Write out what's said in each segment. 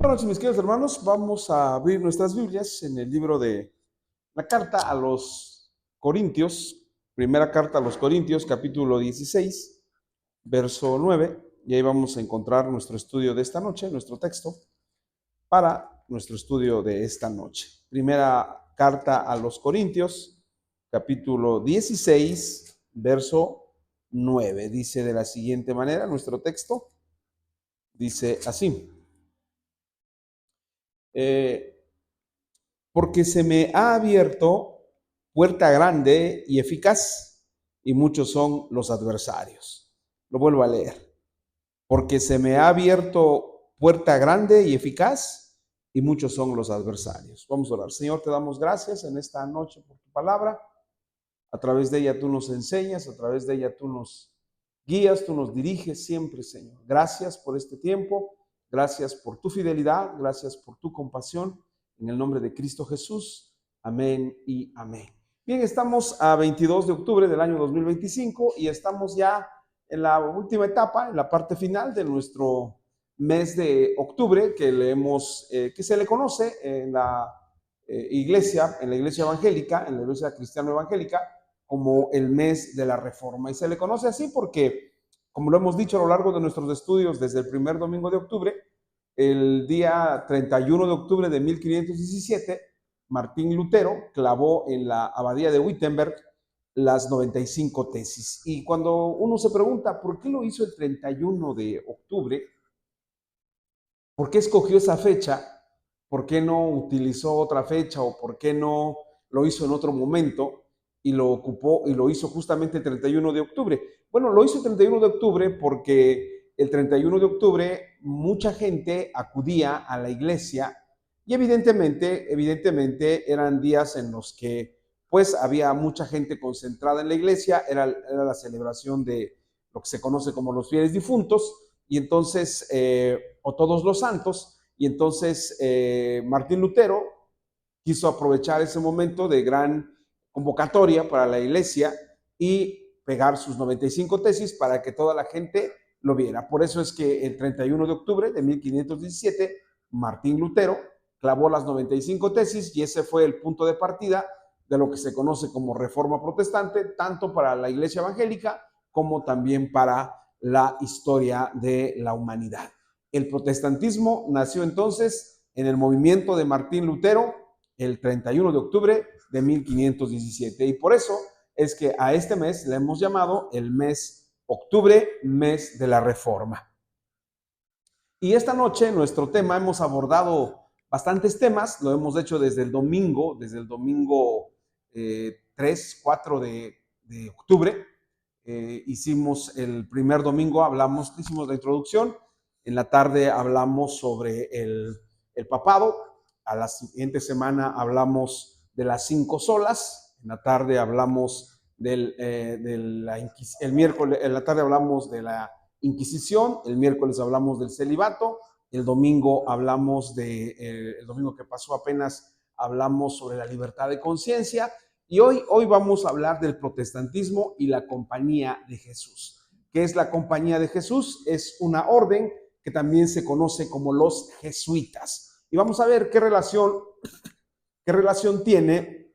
Buenas noches, mis queridos hermanos. Vamos a abrir nuestras Biblias en el libro de la carta a los Corintios, primera carta a los Corintios, capítulo 16, verso 9. Y ahí vamos a encontrar nuestro estudio de esta noche, nuestro texto para nuestro estudio de esta noche. Primera carta a los Corintios, capítulo 16, verso 9. Dice de la siguiente manera nuestro texto. Dice así. Porque se me ha abierto puerta grande y eficaz, y muchos son los adversarios. Lo vuelvo a leer. Porque se me ha abierto puerta grande y eficaz, y muchos son los adversarios. Vamos a orar. Señor, te damos gracias en esta noche por tu palabra. A través de ella tú nos enseñas, a través de ella tú nos guías, tú nos diriges siempre, Señor. Gracias por este tiempo, gracias por tu fidelidad, gracias por tu compasión. En el nombre de Cristo Jesús, amén y amén. Bien, estamos a 22 de octubre del año 2025 y estamos ya en la última etapa, en la parte final de nuestro mes de octubre que se le conoce en la iglesia evangélica, en la iglesia cristiana evangélica, como el mes de la Reforma. Y se le conoce así porque, como lo hemos dicho a lo largo de nuestros estudios desde el primer domingo de octubre, el día 31 de octubre de 1517, Martín Lutero clavó en la abadía de Wittenberg las 95 tesis. Y cuando uno se pregunta por qué lo hizo el 31 de octubre, por qué escogió esa fecha, por qué no utilizó otra fecha o por qué no lo hizo en otro momento y lo ocupó y lo hizo justamente el 31 de octubre. Bueno, lo hizo el 31 de octubre porque el 31 de octubre mucha gente acudía a la iglesia y evidentemente eran días en los que pues había mucha gente concentrada en la iglesia, era la celebración de lo que se conoce como los fieles difuntos, y entonces, o todos los santos, y entonces Martín Lutero quiso aprovechar ese momento de gran convocatoria para la iglesia y pegar sus 95 tesis para que toda la gente lo viera. Por eso es que el 31 de octubre de 1517, Martín Lutero clavó las 95 tesis y ese fue el punto de partida de lo que se conoce como Reforma Protestante, tanto para la iglesia evangélica como también para la historia de la humanidad. El protestantismo nació entonces en el movimiento de Martín Lutero el 31 de octubre de 1517. Y por eso es que a este mes le hemos llamado el mes octubre, mes de la Reforma. Y esta noche nuestro tema, hemos abordado bastantes temas, lo hemos hecho desde el domingo 3, 4 de octubre. Hicimos el primer domingo, hicimos la introducción, en la tarde hablamos sobre el papado, a la siguiente semana hablamos de las 5 solas, en la tarde hablamos el miércoles, en la tarde hablamos de la Inquisición, el miércoles hablamos del celibato, el domingo hablamos el domingo que pasó apenas hablamos sobre la libertad de conciencia, y hoy vamos a hablar del protestantismo y la Compañía de Jesús. ¿Qué es la Compañía de Jesús? Es una orden que también se conoce como los jesuitas. Y vamos a ver qué relación tiene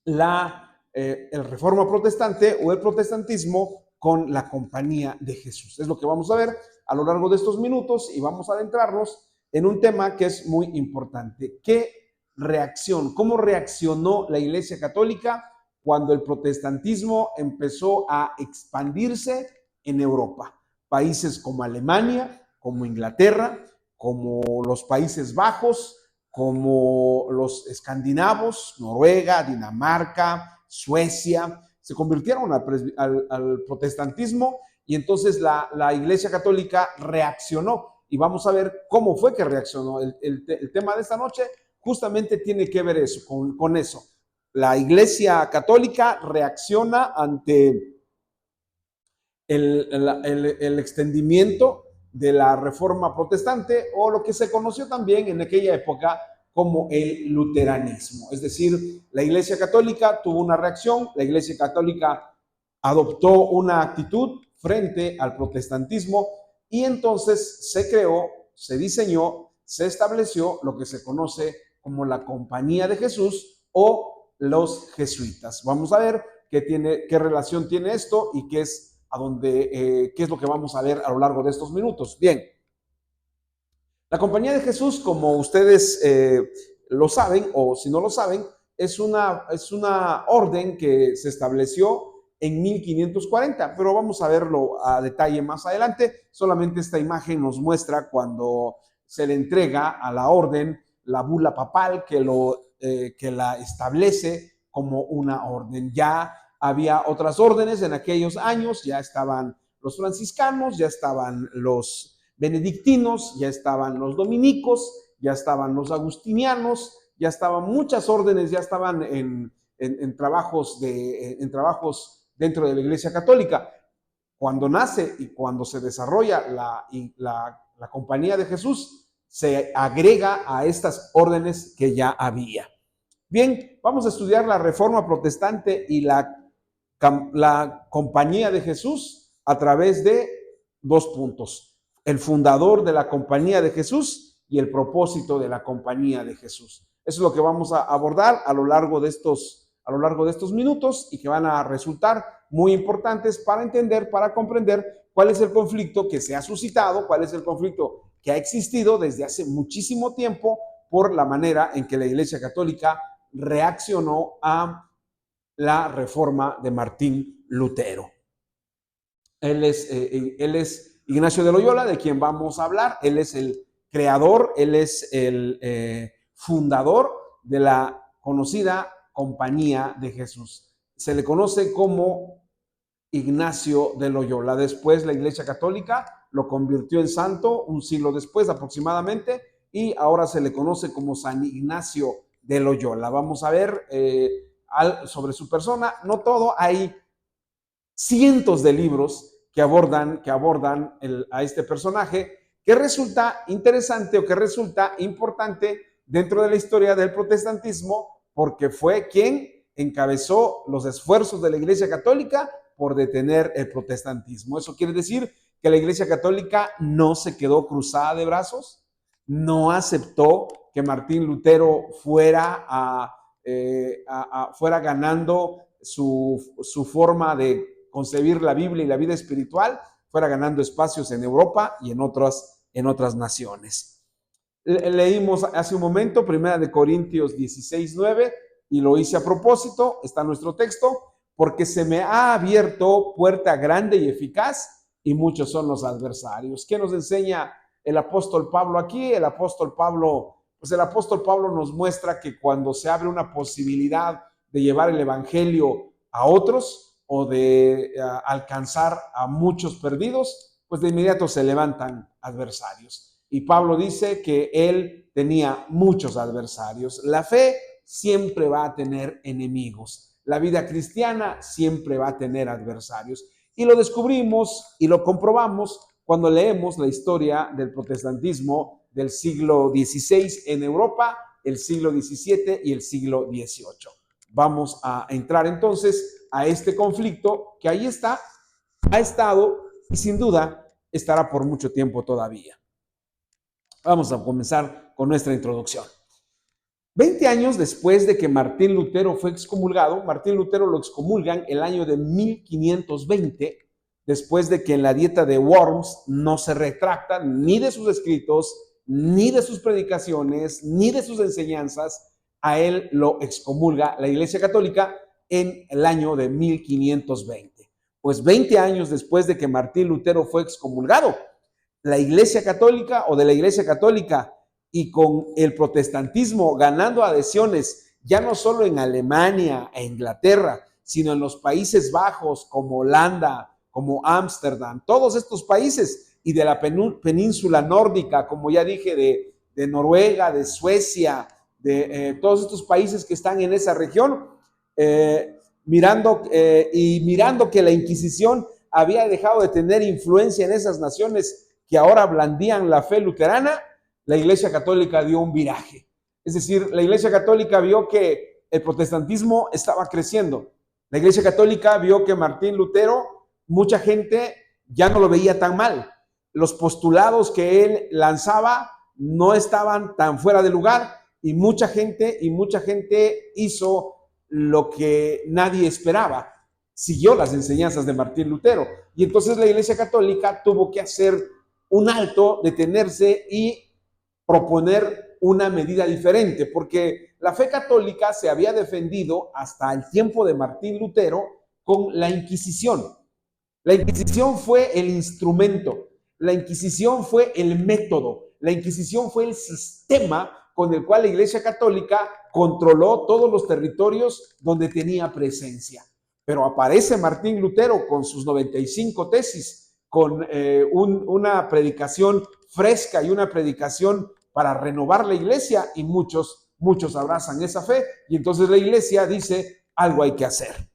el Reforma Protestante o el protestantismo con la Compañía de Jesús. Es lo que vamos a ver a lo largo de estos minutos y vamos a adentrarnos en un tema que es muy importante. ¿Cómo reaccionó la Iglesia Católica cuando el protestantismo empezó a expandirse en Europa? Países como Alemania, como Inglaterra, como los Países Bajos, como los escandinavos, Noruega, Dinamarca, Suecia, se convirtieron al protestantismo y entonces la Iglesia Católica reaccionó. Y vamos a ver cómo fue que reaccionó. El tema de esta noche justamente tiene que ver con eso. La Iglesia Católica reacciona ante el extendimiento de la Reforma Protestante, o lo que se conoció también en aquella época como el luteranismo. Es decir, la Iglesia Católica tuvo una reacción, la Iglesia Católica adoptó una actitud frente al protestantismo y entonces se creó, se diseñó, se estableció lo que se conoce como la Compañía de Jesús o los jesuitas. Vamos a ver qué relación tiene esto y qué es lo que vamos a ver a lo largo de estos minutos. Bien, la Compañía de Jesús, como ustedes lo saben, o si no lo saben, es una orden que se estableció en 1540, pero vamos a verlo a detalle más adelante. Solamente esta imagen nos muestra cuando se le entrega a la orden la bula papal que la establece como una orden. Ya había otras órdenes en aquellos años, ya estaban los franciscanos, ya estaban los benedictinos, ya estaban los dominicos, ya estaban los agustinianos, ya estaban muchas órdenes, ya estaban en trabajos dentro de la Iglesia Católica. Cuando nace y cuando se desarrolla la Compañía de Jesús, se agrega a estas órdenes que ya había. Bien, vamos a estudiar la Reforma Protestante y la Compañía de Jesús a través de 2 puntos. El fundador de la Compañía de Jesús y el propósito de la Compañía de Jesús. Eso es lo que vamos a abordar a lo largo de estos minutos y que van a resultar muy importantes para entender, para comprender cuál es el conflicto que se ha suscitado, cuál es el conflicto que ha existido desde hace muchísimo tiempo por la manera en que la Iglesia Católica reaccionó a la reforma de Martín Lutero. Él es Ignacio de Loyola, de quien vamos a hablar. Él es el creador, él es el fundador de la conocida Compañía de Jesús. Se le conoce como Ignacio de Loyola. Después la Iglesia Católica lo convirtió en santo un siglo después aproximadamente y ahora se le conoce como San Ignacio de Loyola. Vamos a ver sobre su persona. No todo, hay cientos de libros que abordan a este personaje, que resulta interesante o que resulta importante dentro de la historia del protestantismo, porque fue quien encabezó los esfuerzos de la Iglesia Católica por detener el protestantismo. Eso quiere decir que la Iglesia Católica no se quedó cruzada de brazos, no aceptó que Martín Lutero fuera ganando su forma de concebir la Biblia y la vida espiritual, fuera ganando espacios en Europa y en otras naciones. Leímos hace un momento 1 Corintios 16:9 y lo hice a propósito, está nuestro texto, porque se me ha abierto puerta grande y eficaz y muchos son los adversarios. ¿Qué nos enseña el apóstol Pablo aquí? El apóstol Pablo nos muestra que cuando se abre una posibilidad de llevar el evangelio a otros, o de alcanzar a muchos perdidos, pues de inmediato se levantan adversarios. Y Pablo dice que él tenía muchos adversarios. La fe siempre va a tener enemigos. La vida cristiana siempre va a tener adversarios. Y lo descubrimos y lo comprobamos cuando leemos la historia del protestantismo del siglo XVI en Europa, el siglo XVII y el siglo XVIII. Vamos a entrar entonces a este conflicto que ahí está, ha estado y sin duda estará por mucho tiempo todavía. Vamos a comenzar con nuestra introducción. 20 años después de que Martín Lutero fue excomulgado, Martín Lutero lo excomulgan el año de 1520, después de que en la Dieta de Worms no se retracta ni de sus escritos, ni de sus predicaciones, ni de sus enseñanzas. A él lo excomulga la Iglesia Católica en el año de 1520. Pues 20 años después de que Martín Lutero fue excomulgado, la Iglesia Católica o de la Iglesia Católica y con el protestantismo ganando adhesiones ya no solo en Alemania e Inglaterra, sino en los Países Bajos como Holanda, como Ámsterdam, todos estos países y de la península nórdica, como ya dije, de Noruega, de Suecia, de todos estos países que están en esa región, mirando que la Inquisición había dejado de tener influencia en esas naciones que ahora blandían la fe luterana, la Iglesia Católica dio un viraje. Es decir, la Iglesia Católica vio que el protestantismo estaba creciendo. La Iglesia Católica vio que Martín Lutero, mucha gente ya no lo veía tan mal. Los postulados que él lanzaba no estaban tan fuera de lugar y mucha gente hizo lo que nadie esperaba. Siguió las enseñanzas de Martín Lutero. Y entonces la Iglesia Católica tuvo que hacer un alto, detenerse y proponer una medida diferente, porque la fe católica se había defendido hasta el tiempo de Martín Lutero con la Inquisición. La Inquisición fue el instrumento, la Inquisición fue el método, la Inquisición fue el sistema con el cual la Iglesia Católica controló todos los territorios donde tenía presencia. Pero aparece Martín Lutero con sus 95 tesis, con una predicación fresca y una predicación para renovar la iglesia, y muchos abrazan esa fe, y entonces la iglesia dice, algo hay que hacer.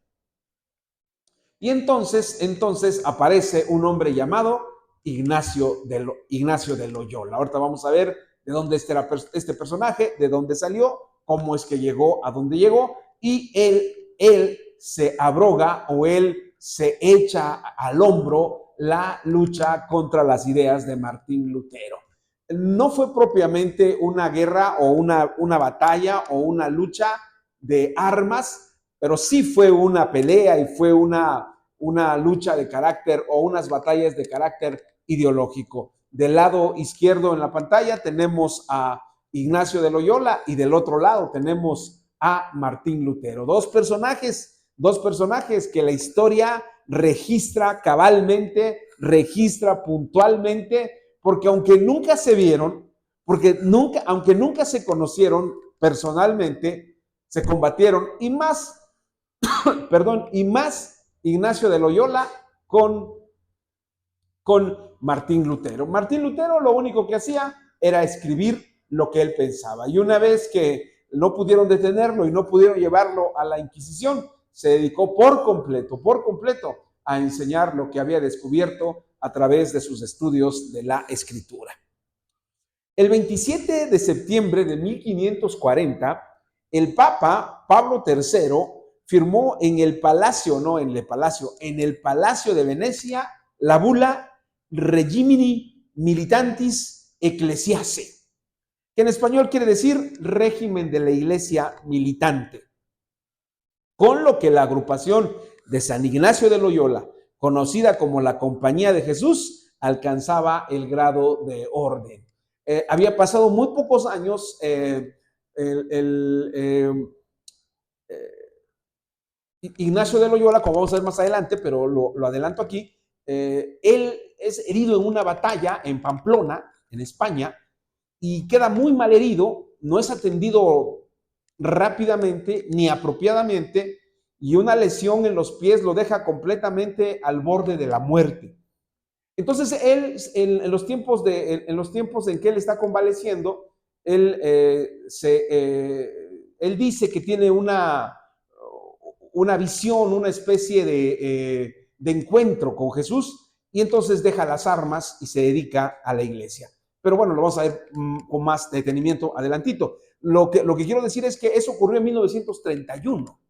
Y entonces aparece un hombre llamado Ignacio de Loyola. Ahorita vamos a ver de dónde era este personaje, de dónde salió, cómo es que llegó a donde llegó, y él se abroga o él se echa al hombro la lucha contra las ideas de Martín Lutero. No fue propiamente una guerra o una batalla o una lucha de armas, pero sí fue una pelea y fue una lucha de carácter o unas batallas de carácter ideológico. Del lado izquierdo en la pantalla tenemos a Ignacio de Loyola y del otro lado tenemos a Martín Lutero. Dos personajes que la historia registra cabalmente, registra puntualmente, porque aunque nunca se vieron, aunque nunca se conocieron personalmente, se combatieron, y más Ignacio de Loyola con Martín Lutero. Martín Lutero lo único que hacía era escribir lo que él pensaba, y una vez que no pudieron detenerlo y no pudieron llevarlo a la Inquisición, se dedicó por completo a enseñar lo que había descubierto a través de sus estudios de la Escritura. El 27 de septiembre de 1540, el Papa Pablo III firmó en el Palacio de Venecia la bula Regimini Militantis Ecclesiae, que en español quiere decir régimen de la iglesia militante, con lo que la agrupación de San Ignacio de Loyola, conocida como la Compañía de Jesús, alcanzaba el grado de orden. Había pasado muy pocos años, Ignacio de Loyola, como vamos a ver más adelante, pero lo adelanto aquí, él es herido en una batalla en Pamplona, en España, y queda muy mal herido, no es atendido rápidamente ni apropiadamente, y una lesión en los pies lo deja completamente al borde de la muerte. Entonces él, en los tiempos en que él está convaleciendo, él dice que tiene una visión, una especie de encuentro con Jesús, y entonces deja las armas y se dedica a la iglesia. Pero bueno, lo vamos a ver con más detenimiento adelantito. Lo que quiero decir es que eso ocurrió en 1931,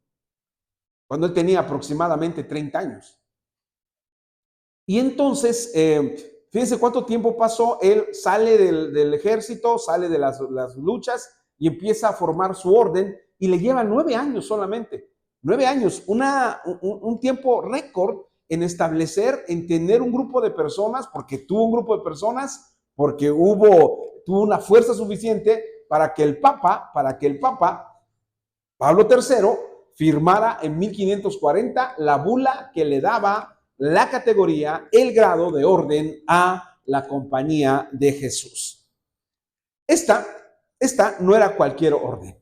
cuando él tenía aproximadamente 30 años. Y entonces, fíjense cuánto tiempo pasó. Él sale del ejército, sale de las luchas y empieza a formar su orden, y le lleva 9 años solamente. 9 años, un tiempo récord en establecer, en tener un grupo de personas, porque tuvo un grupo de personas, porque tuvo una fuerza suficiente para que el Papa Pablo III firmara en 1540 la bula que le daba la categoría, el grado de orden a la Compañía de Jesús. Esta no era cualquier orden.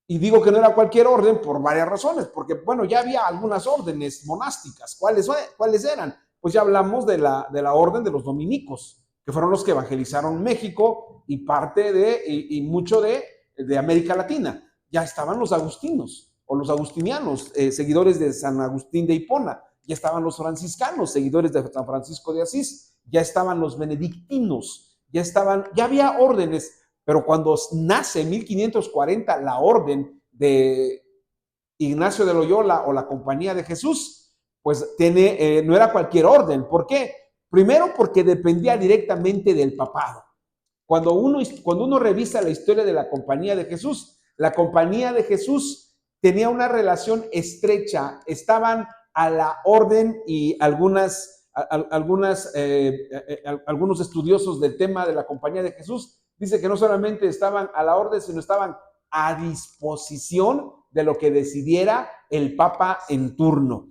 Y digo que no era cualquier orden por varias razones, porque bueno, ya había algunas órdenes monásticas. ¿Cuáles eran? Pues ya hablamos de la orden de los dominicos, que fueron los que evangelizaron México y mucho de América Latina. Ya estaban los agustinos o los agustinianos, seguidores de San Agustín de Hipona. Ya estaban los franciscanos, seguidores de San Francisco de Asís. Ya estaban los benedictinos. Ya había órdenes. Pero cuando nace en 1540 la orden de Ignacio de Loyola o la Compañía de Jesús, pues no era cualquier orden. ¿Por qué? Primero, porque dependía directamente del papado. cuando uno revisa la historia de la Compañía de Jesús, la Compañía de Jesús tenía una relación estrecha, estaban a la orden y algunos estudiosos del tema de la Compañía de Jesús dicen que no solamente estaban a la orden, sino estaban a disposición de lo que decidiera el Papa en turno.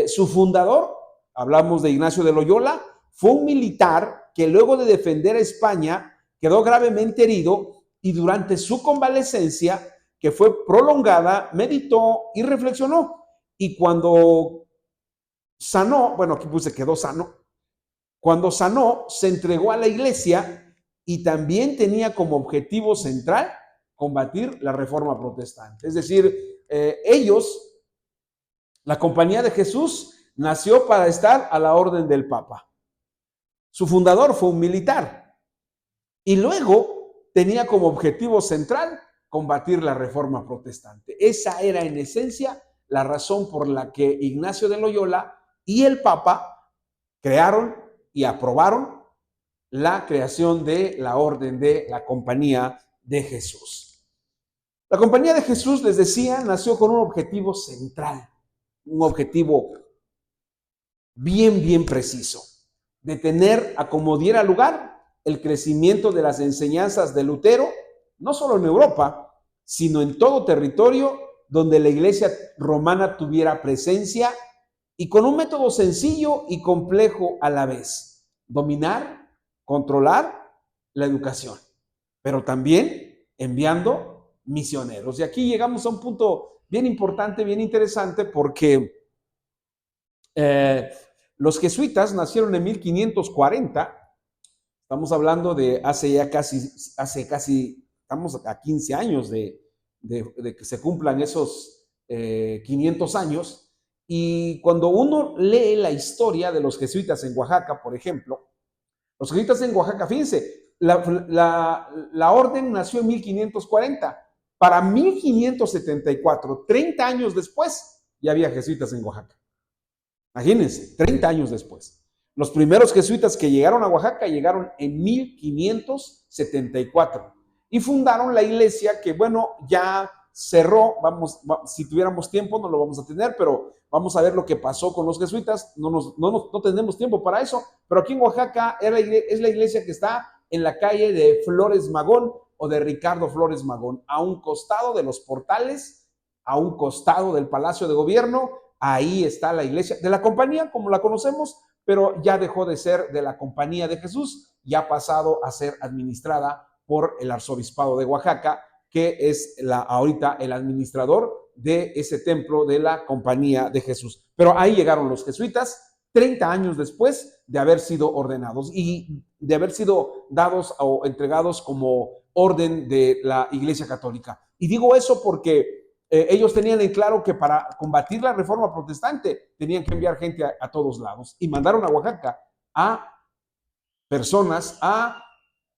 Su fundador, hablamos de Ignacio de Loyola, fue un militar que luego de defender a España quedó gravemente herido y durante su convalecencia, que fue prolongada, meditó y reflexionó. Y cuando sanó, bueno, aquí puse quedó sano, cuando sanó, se entregó a la iglesia y también tenía como objetivo central combatir la reforma protestante. Es decir, la Compañía de Jesús, nació para estar a la orden del Papa. Su fundador fue un militar y luego tenía como objetivo central combatir la reforma protestante. Esa era en esencia la razón por la que Ignacio de Loyola y el Papa crearon y aprobaron la creación de la orden de la Compañía de Jesús. La Compañía de Jesús, les decía, nació con un objetivo central, un objetivo bien preciso, de tener a como diera lugar el crecimiento de las enseñanzas de Lutero, no solo en Europa, sino en todo territorio donde la Iglesia romana tuviera presencia, y con un método sencillo y complejo a la vez: dominar, controlar la educación, pero también enviando misioneros. Y aquí llegamos a un punto bien importante, bien interesante, porque los jesuitas nacieron en 1540. Estamos hablando de hace casi, estamos a 15 años de que se cumplan esos 500 años. Y cuando uno lee la historia de los jesuitas en Oaxaca, por ejemplo, los jesuitas en Oaxaca, fíjense, la orden nació en 1540. Para 1574, 30 años después, ya había jesuitas en Oaxaca. Imagínense, 30 años después. Los primeros jesuitas que llegaron a Oaxaca llegaron en 1574 y fundaron la iglesia que, bueno, ya cerró. Si tuviéramos tiempo no lo vamos a tener, pero vamos a ver lo que pasó con los jesuitas. No tenemos tiempo para eso, pero aquí en Oaxaca es la iglesia que está en la calle de Flores Magón o de Ricardo Flores Magón, a un costado de los portales, a un costado del Palacio de Gobierno. Ahí está la iglesia de la Compañía, como la conocemos, pero ya dejó de ser de la Compañía de Jesús, ya ha pasado a ser administrada por el Arzobispado de Oaxaca, que es ahorita el administrador de ese templo de la Compañía de Jesús. Pero ahí llegaron los jesuitas 30 años después de haber sido ordenados y de haber sido dados o entregados como orden de la Iglesia Católica. Y digo eso porque ellos tenían en claro que para combatir la reforma protestante tenían que enviar gente a todos lados, y mandaron a Oaxaca a personas, a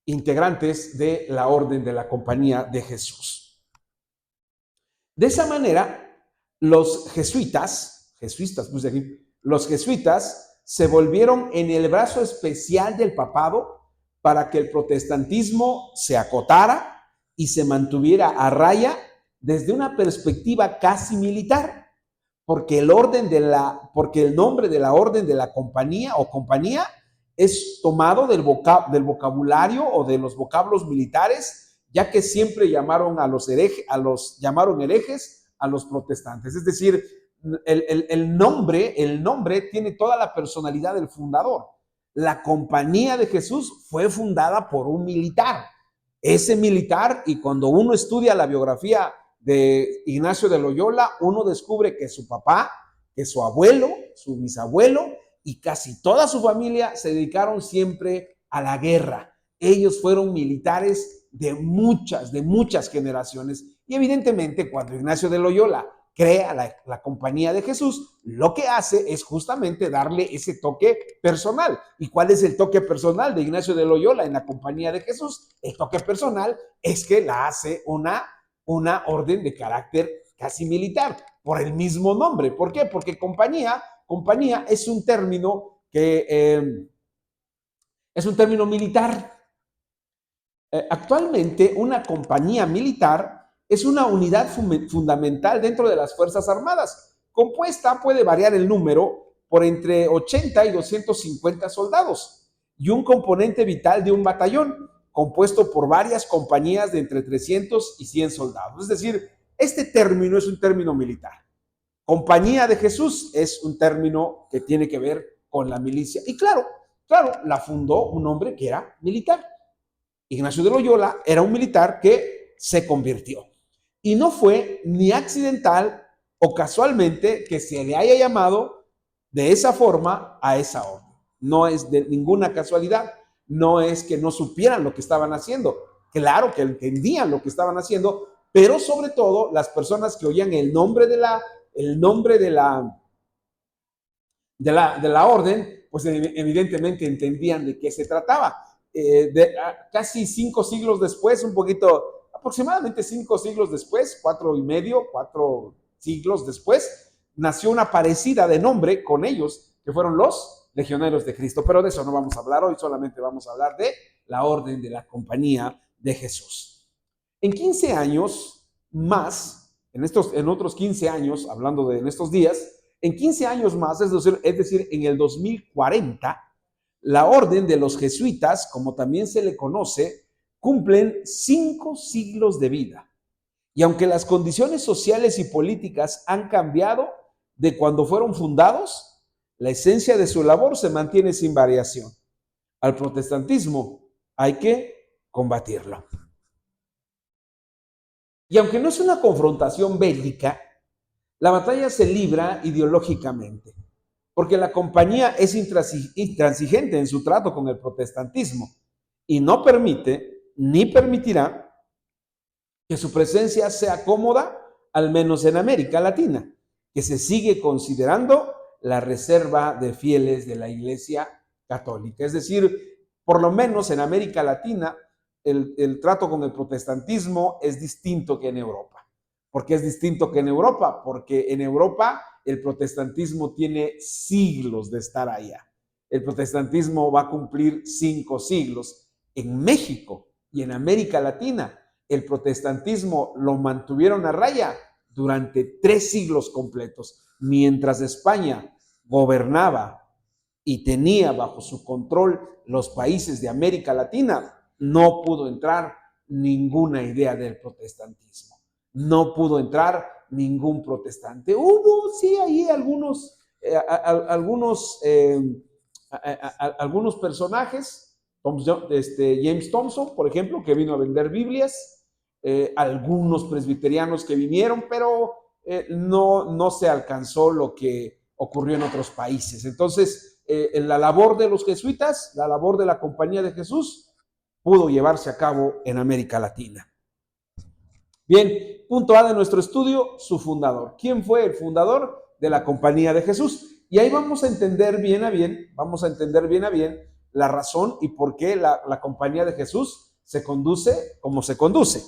integrantes de la orden de la Compañía de Jesús. De esa manera, los jesuitas se volvieron en el brazo especial del papado para que el protestantismo se acotara y se mantuviera a raya desde una perspectiva casi militar, porque el nombre de la orden de la Compañía o Compañía es tomado del vocabulario o de los vocablos militares, ya que siempre llamaron llamaron herejes a los protestantes. Es decir, el nombre tiene toda la personalidad del fundador. La Compañía de Jesús fue fundada por un militar. Ese militar, y cuando uno estudia la biografía de Ignacio de Loyola, uno descubre que su papá, que su abuelo, su bisabuelo y casi toda su familia se dedicaron siempre a la guerra. Ellos fueron militares de muchas generaciones. Y evidentemente, cuando Ignacio de Loyola crea la Compañía de Jesús, lo que hace es justamente darle ese toque personal. ¿Y cuál es el toque personal de Ignacio de Loyola en la Compañía de Jesús? El toque personal es que la hace una orden de carácter casi militar, por el mismo nombre. ¿Por qué? Porque compañía es un término que es un término militar. Actualmente, una compañía militar es una unidad fundamental dentro de las Fuerzas Armadas. Compuesta puede variar el número por entre 80 y 250 soldados y un componente vital de un batallón compuesto por varias compañías de entre 300 y 100 soldados. Es decir, este término es un término militar. Compañía de Jesús es un término que tiene que ver con la milicia. Y claro, la fundó un hombre que era militar. Ignacio de Loyola era un militar que se convirtió. Y no fue ni accidental o casualmente que se le haya llamado de esa forma a esa orden. No es de ninguna casualidad. No es que no supieran lo que estaban haciendo. Claro que entendían lo que estaban haciendo, pero sobre todo las personas que oían el nombre de la orden, pues evidentemente entendían de qué se trataba. Casi 5 siglos después, aproximadamente 5 siglos después, 4 siglos después, nació una parecida de nombre con ellos, que fueron los legionarios de Cristo. Pero de eso no vamos a hablar hoy, solamente vamos a hablar de la orden de la Compañía de Jesús. En 15 años más, en otros 15 años, hablando de en estos días, en 15 años más, es decir, en el 2040, la orden de los jesuitas, como también se le conoce, cumplen 5 siglos de vida. Y aunque las condiciones sociales y políticas han cambiado de cuando fueron fundados, la esencia de su labor se mantiene sin variación. Al protestantismo hay que combatirlo. Y aunque no es una confrontación bélica, la batalla se libra ideológicamente, porque la compañía es intransigente en su trato con el protestantismo y no permite ni permitirá que su presencia sea cómoda, al menos en América Latina, que se sigue considerando la reserva de fieles de la Iglesia Católica. Es decir, por lo menos en América Latina, el trato con el protestantismo es distinto que en Europa. ¿Por qué es distinto que en Europa? Porque en Europa el protestantismo tiene siglos de estar allá. El protestantismo va a cumplir 5 siglos. En México y en América Latina, el protestantismo lo mantuvieron a raya durante 3 siglos completos, mientras España gobernaba y tenía bajo su control los países de América Latina. No pudo entrar ninguna idea del protestantismo. No pudo entrar ningún protestante. Hubo, sí, ahí algunos personajes, James Thompson, por ejemplo, que vino a vender Biblias, algunos presbiterianos que vinieron, pero no se alcanzó lo que ocurrió en otros países. Entonces, la labor de los jesuitas, la labor de la Compañía de Jesús, pudo llevarse a cabo en América Latina. Bien, punto A de nuestro estudio, su fundador. ¿Quién fue el fundador de la Compañía de Jesús? Y ahí vamos a entender bien a bien la razón y por qué la Compañía de Jesús se conduce como se conduce.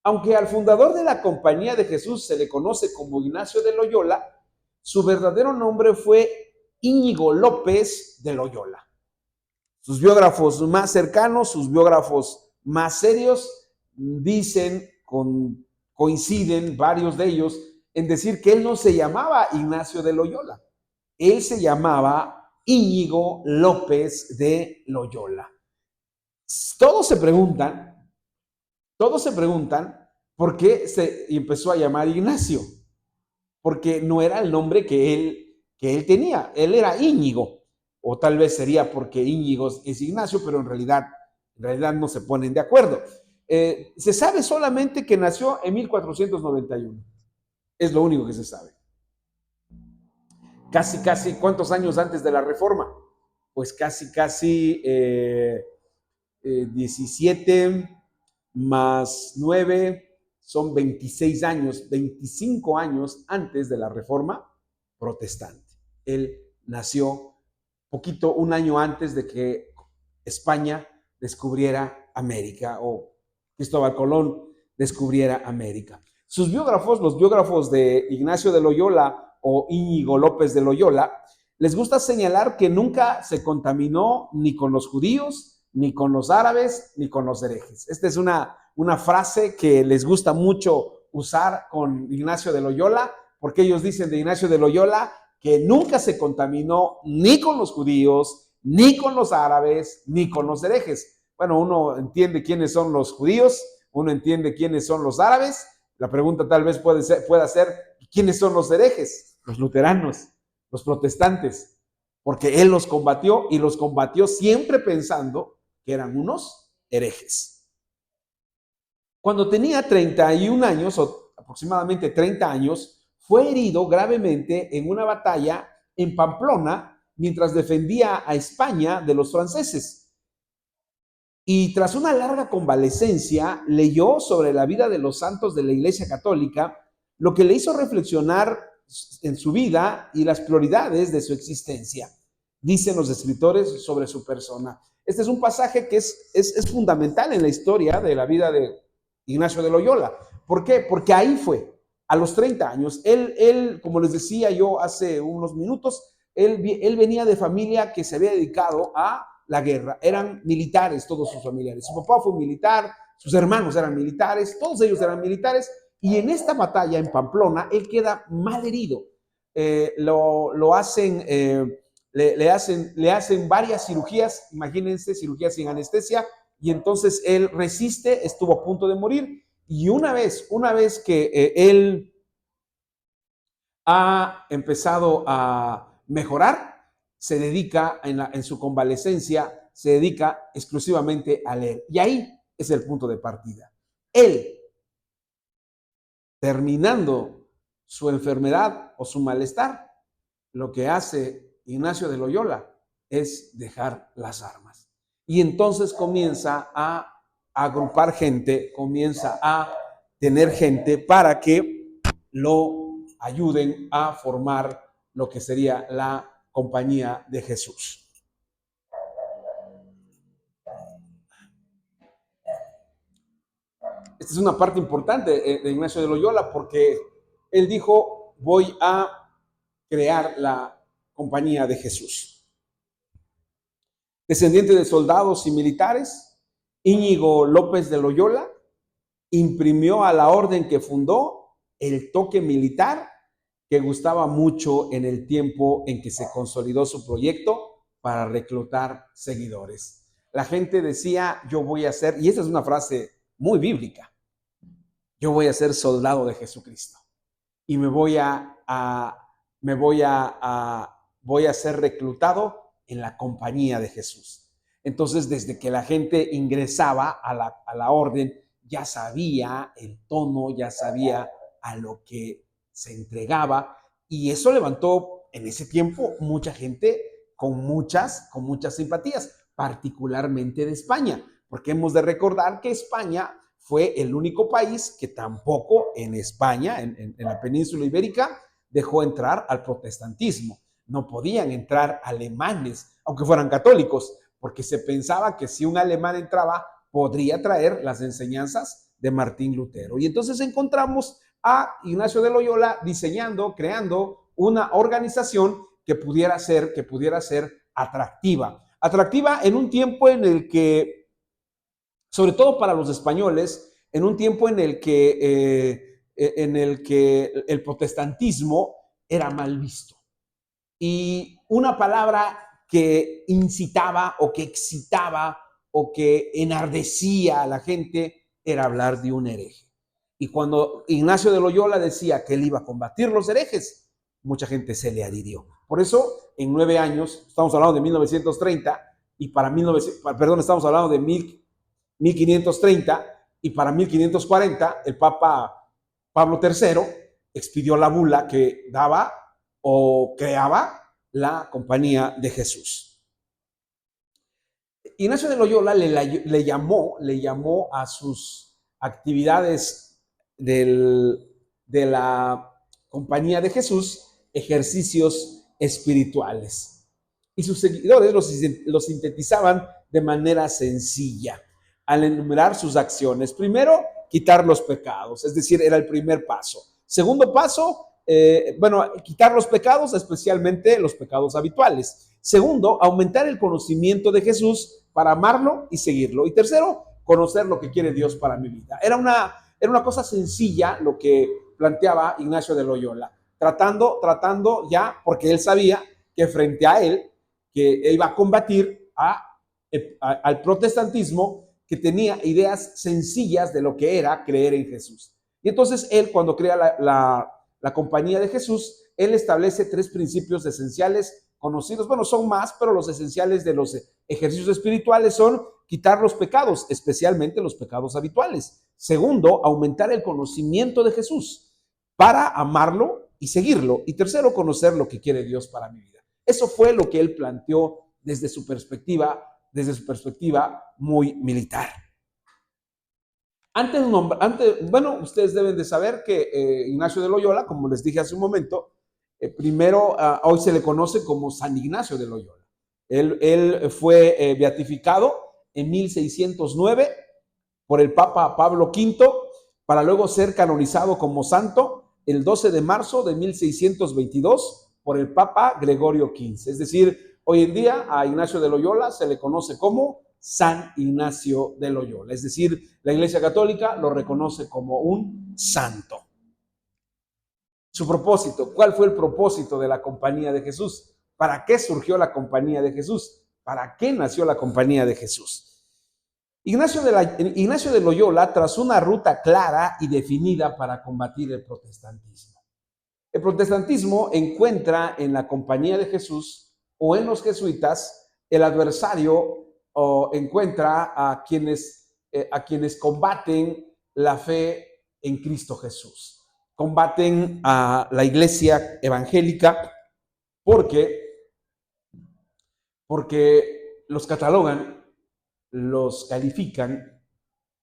Aunque al fundador de la Compañía de Jesús se le conoce como Ignacio de Loyola, su verdadero nombre fue Íñigo López de Loyola. Sus biógrafos más cercanos, sus biógrafos más serios, coinciden varios de ellos en decir que él no se llamaba Ignacio de Loyola, él se llamaba Íñigo López de Loyola. Todos se preguntan por qué se empezó a llamar Ignacio, porque no era el nombre que él tenía, él era Íñigo, o tal vez sería porque Íñigo es Ignacio, pero en realidad no se ponen de acuerdo. Se sabe solamente que nació en 1491, es lo único que se sabe. Casi, ¿cuántos años antes de la Reforma? Pues casi 17 más 9 son 26 años, 25 años antes de la Reforma protestante. Él nació un año antes de que España descubriera América o Cristóbal Colón descubriera América. Sus biógrafos, los biógrafos de Ignacio de Loyola o Íñigo López de Loyola, les gusta señalar que nunca se contaminó ni con los judíos, ni con los árabes, ni con los herejes. Esta es una frase que les gusta mucho usar con Ignacio de Loyola, porque ellos dicen de Ignacio de Loyola que nunca se contaminó ni con los judíos, ni con los árabes, ni con los herejes. Bueno, uno entiende quiénes son los judíos, uno entiende quiénes son los árabes. La pregunta tal vez pueda ser, ¿quiénes son los herejes? Los luteranos, los protestantes, porque él los combatió y los combatió siempre pensando que eran unos herejes. Cuando tenía 31 años, o aproximadamente 30 años, fue herido gravemente en una batalla en Pamplona mientras defendía a España de los franceses. Y tras una larga convalecencia, leyó sobre la vida de los santos de la Iglesia Católica, lo que le hizo reflexionar en su vida y las prioridades de su existencia, dicen los escritores sobre su persona. Este es un pasaje que es fundamental en la historia de la vida de Ignacio de Loyola. ¿Por qué? Porque ahí fue, a los 30 años. Él, como les decía yo hace unos minutos, él venía de familia que se había dedicado a la guerra. Eran militares todos sus familiares. Su papá fue militar, sus hermanos eran militares, todos ellos eran militares. Y en esta batalla en Pamplona, él queda mal herido. Lo hacen, le hacen varias cirugías, imagínense, cirugías sin anestesia, y entonces él resiste, estuvo a punto de morir. Y una vez que él ha empezado a mejorar, se dedica en su convalecencia, se dedica exclusivamente a leer. Y ahí es el punto de partida. Él, terminando su enfermedad o su malestar, lo que hace Ignacio de Loyola es dejar las armas. Y entonces comienza a agrupar gente, comienza a tener gente para que lo ayuden a formar lo que sería la Compañía de Jesús. Esta es una parte importante de Ignacio de Loyola porque él dijo, voy a crear la Compañía de Jesús. Descendiente de soldados y militares, Íñigo López de Loyola imprimió a la orden que fundó el toque militar que gustaba mucho en el tiempo en que se consolidó su proyecto para reclutar seguidores. La gente decía, yo voy a ser, y esta es una frase muy bíblica, yo voy a ser soldado de Jesucristo y voy a ser reclutado en la Compañía de Jesús. Entonces, desde que la gente ingresaba a la orden, ya sabía el tono, ya sabía a lo que se entregaba, y eso levantó en ese tiempo mucha gente con muchas simpatías, particularmente de España, porque hemos de recordar que España fue el único país que tampoco en España, en la península ibérica, dejó entrar al protestantismo. No podían entrar alemanes, aunque fueran católicos, porque se pensaba que si un alemán entraba, podría traer las enseñanzas de Martín Lutero. Y entonces encontramos a Ignacio de Loyola creando una organización que pudiera ser atractiva. Atractiva en un tiempo en el que, sobre todo para los españoles, en un tiempo en el que el protestantismo era mal visto. Y una palabra que incitaba o que excitaba o que enardecía a la gente era hablar de un hereje. Y cuando Ignacio de Loyola decía que él iba a combatir los herejes, mucha gente se le adhirió. Por eso, en 9 años, estamos hablando de 1930, y estamos hablando de 1530, y para 1540, el Papa Pablo III expidió la bula que daba o creaba la Compañía de Jesús. Ignacio de Loyola le llamó a sus actividades de la Compañía de Jesús ejercicios espirituales. Y sus seguidores los sintetizaban de manera sencilla al enumerar sus acciones. Primero, quitar los pecados, es decir, era el primer paso. Segundo paso, quitar los pecados, especialmente los pecados habituales. Segundo, aumentar el conocimiento de Jesús para amarlo y seguirlo. Y tercero, conocer lo que quiere Dios para mi vida. Era una cosa sencilla lo que planteaba Ignacio de Loyola, tratando ya, porque él sabía que frente a él, que iba a combatir al protestantismo, que tenía ideas sencillas de lo que era creer en Jesús. Y entonces él, cuando crea la Compañía de Jesús, él establece 3 principios esenciales conocidos. Bueno, son más, pero los esenciales de los ejercicios espirituales son quitar los pecados, especialmente los pecados habituales. Segundo, aumentar el conocimiento de Jesús para amarlo y seguirlo. Y tercero, conocer lo que quiere Dios para mi vida. Eso fue lo que él planteó desde su perspectiva muy militar. Bueno, ustedes deben de saber que Ignacio de Loyola, como les dije hace un momento, primero, hoy se le conoce como San Ignacio de Loyola. Él fue beatificado en 1609 por el Papa Pablo V, para luego ser canonizado como santo el 12 de marzo de 1622 por el Papa Gregorio XV. Es decir, hoy en día a Ignacio de Loyola se le conoce como San Ignacio de Loyola. Es decir, la Iglesia Católica lo reconoce como un santo. Su propósito, ¿cuál fue el propósito de la Compañía de Jesús? ¿Para qué surgió la Compañía de Jesús? ¿Para qué nació la Compañía de Jesús? Ignacio de Loyola trazó una ruta clara y definida para combatir el protestantismo. El protestantismo encuentra en la Compañía de Jesús o en los jesuitas el adversario, o encuentra a quienes combaten la fe en Cristo Jesús. Combaten a la iglesia evangélica porque los catalogan, los califican,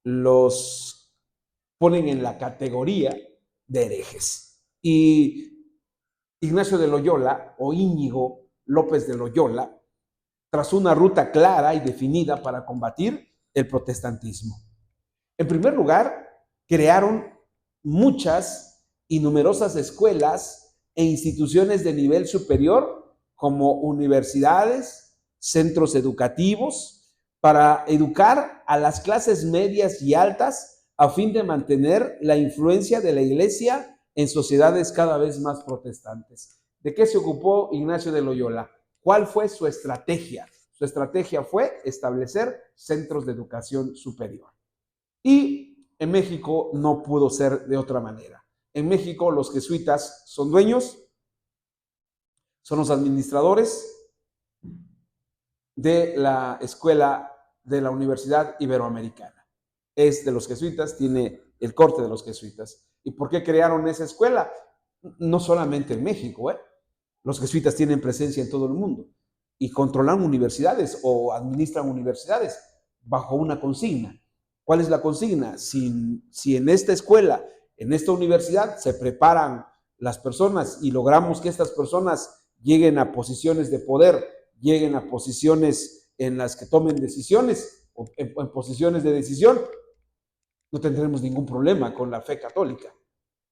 los ponen en la categoría de herejes. Y Ignacio de Loyola, o Íñigo López de Loyola, trazó una ruta clara y definida para combatir el protestantismo. En primer lugar, crearon muchas y numerosas escuelas e instituciones de nivel superior, como universidades, centros educativos, para educar a las clases medias y altas a fin de mantener la influencia de la Iglesia en sociedades cada vez más protestantes. ¿De qué se ocupó Ignacio de Loyola? ¿Cuál fue su estrategia? Su estrategia fue establecer centros de educación superior. Y en México no pudo ser de otra manera. En México los jesuitas son dueños, son los administradores de la escuela de la Universidad Iberoamericana. Es de los jesuitas, tiene el corte de los jesuitas. ¿Y por qué crearon esa escuela? No solamente en México, Los jesuitas tienen presencia en todo el mundo y controlan universidades o administran universidades bajo una consigna. ¿Cuál es la consigna? Si en esta escuela, en esta universidad, se preparan las personas y logramos que estas personas lleguen a posiciones de poder, lleguen a posiciones en las que tomen decisiones, o en posiciones de decisión, no tendremos ningún problema con la fe católica.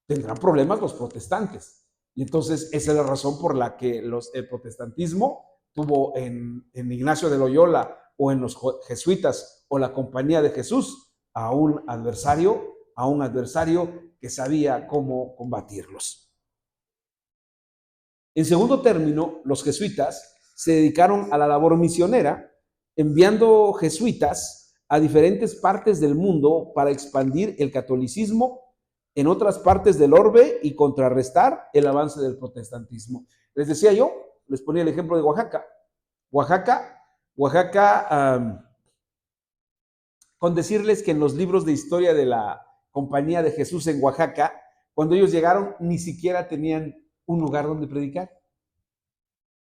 Tendrán problemas los protestantes. Y entonces esa es la razón por la que el protestantismo tuvo en Ignacio de Loyola o en los jesuitas o la Compañía de Jesús a un adversario que sabía cómo combatirlos. En segundo término, los jesuitas se dedicaron a la labor misionera, enviando jesuitas a diferentes partes del mundo para expandir el catolicismo en otras partes del orbe y contrarrestar el avance del protestantismo. Les decía yo, les ponía el ejemplo de Oaxaca. Oaxaca, con decirles que en los libros de historia de la Compañía de Jesús en Oaxaca, cuando ellos llegaron, ni siquiera tenían un lugar donde predicar.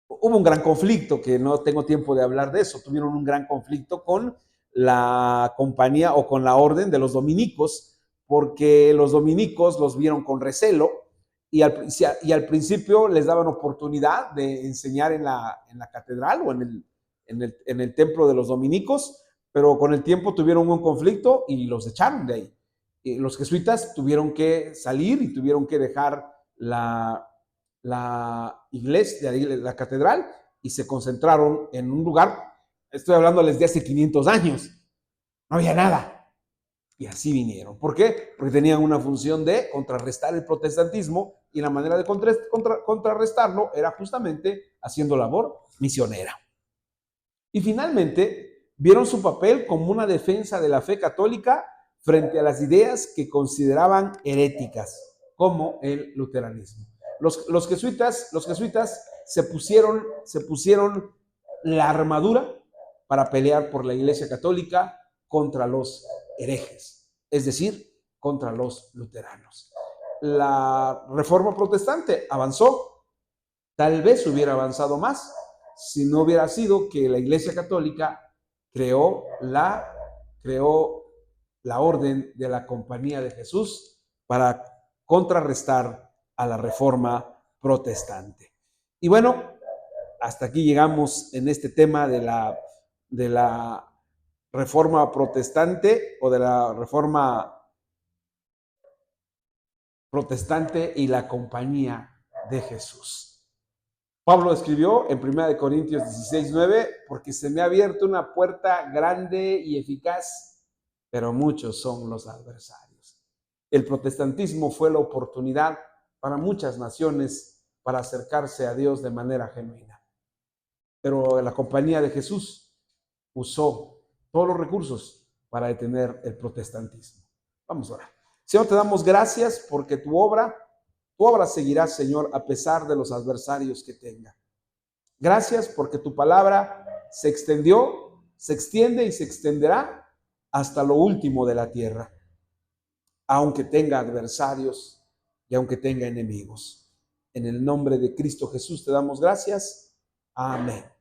Hubo un gran conflicto, que no tengo tiempo de hablar de eso, tuvieron un gran conflicto con la compañía o con la orden de los dominicos, porque los dominicos los vieron con recelo y al principio les daban oportunidad de enseñar en la catedral o en el templo de los dominicos, pero con el tiempo tuvieron un conflicto y los echaron de ahí. Y los jesuitas tuvieron que salir y tuvieron que dejar la iglesia, la catedral, y se concentraron en un lugar Estoy hablándoles de hace 500 años. No había nada. Y así vinieron. ¿Por qué? Porque tenían una función de contrarrestar el protestantismo y la manera de contrarrestarlo era justamente haciendo labor misionera. Y finalmente, vieron su papel como una defensa de la fe católica frente a las ideas que consideraban heréticas, como el luteranismo. Los jesuitas se pusieron la armadura para pelear por la Iglesia Católica contra los herejes, es decir, contra los luteranos. La Reforma Protestante avanzó, tal vez hubiera avanzado más si no hubiera sido que la Iglesia Católica creó la orden de la Compañía de Jesús para contrarrestar a la Reforma Protestante. Y bueno, hasta aquí llegamos en este tema de la Reforma Protestante o de la Reforma Protestante y la Compañía de Jesús. Pablo escribió en 1 Corintios 16:9, porque se me ha abierto una puerta grande y eficaz, pero muchos son los adversarios. El protestantismo fue la oportunidad para muchas naciones para acercarse a Dios de manera genuina. Pero la Compañía de Jesús usó todos los recursos para detener el protestantismo. Vamos a orar. Señor, te damos gracias porque tu obra seguirá, Señor, a pesar de los adversarios que tenga. Gracias porque tu palabra se extendió, se extiende y se extenderá hasta lo último de la tierra, aunque tenga adversarios y aunque tenga enemigos. En el nombre de Cristo Jesús te damos gracias. Amén.